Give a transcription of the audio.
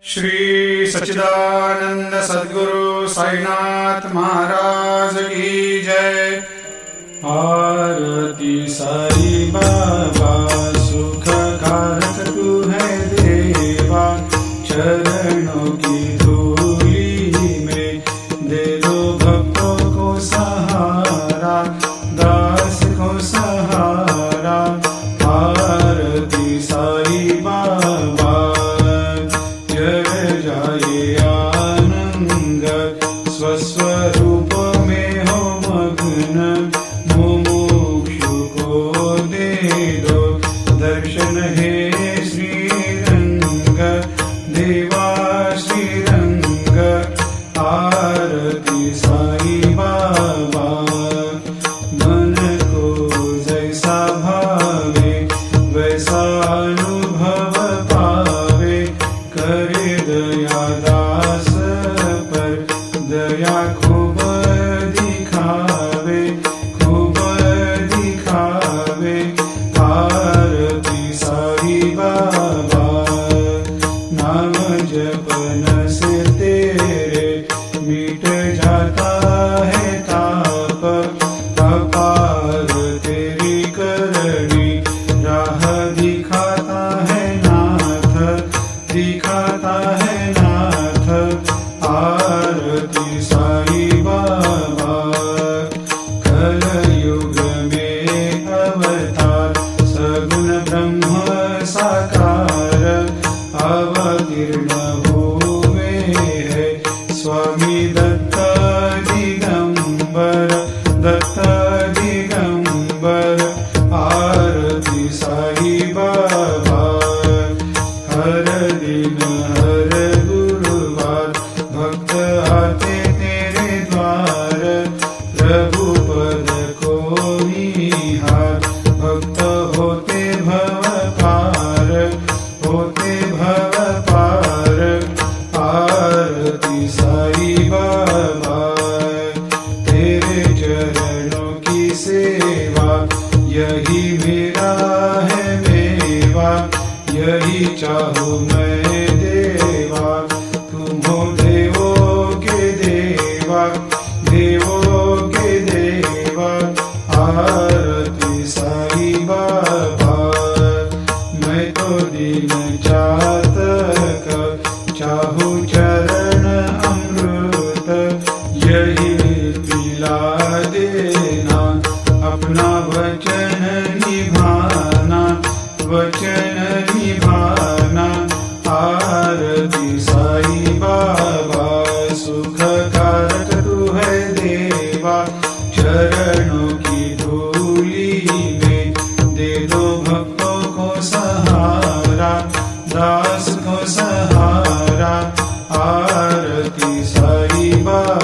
श्री सच्चिदानंद सद्गुरु साईनाथ महाराज की जय। आरती साई बाबा सुख कारक तू है देवा, चरणों की धूली में दे दो भक्तों को सहारा, दास को सहारा। आरती साई बाबा जय जाए आनंद, स्वस्वरूप में हो मग्न, मुमुक्षु को दे दो दर्शन हे श्रीरंग, देवा श्रीरंग। आरती साई बाबा मन को जैसा भावे वैसा अनुभव पावे, करे दया दास पर दया खूब दिखावे, खूब दिखावे। आरती साई बाबा नाम जपन से तेरे मिट जाता है ताप, अपार तेरी करनी राह दिखाता है नाथ, दिखाता है नाथ। आरती साई बाबा कलयुग में अवतार, सगुण ब्रह्म साकार अवतीर्ण हुए है स्वामी दत्त दिगंबर, दत्त दिगंबर। आरती साई बाबा हर दिन हर गुरुवार भक्त आते तेरे द्वार, रघुपद को निहार भक्त होते भव पार, होते भव पार। आरती साई बाबा तेरे चरणों की सेवा, यही मेरा है मेवा, यही चाहूँ मैं देवा। तुम हो देवों के देवा, देवों के देवा। आरती साई बाबा मैं तो दीन चातक, चाहूँ चरण अमृत, यही पिला देना, अपना वचन निभाना, वचन निभाना। आरती साई बाबा सुख कारक तू है देवा, चरणों की धूली में दे दो भक्तों को सहारा, दास को सहारा। आरती साई बाबा।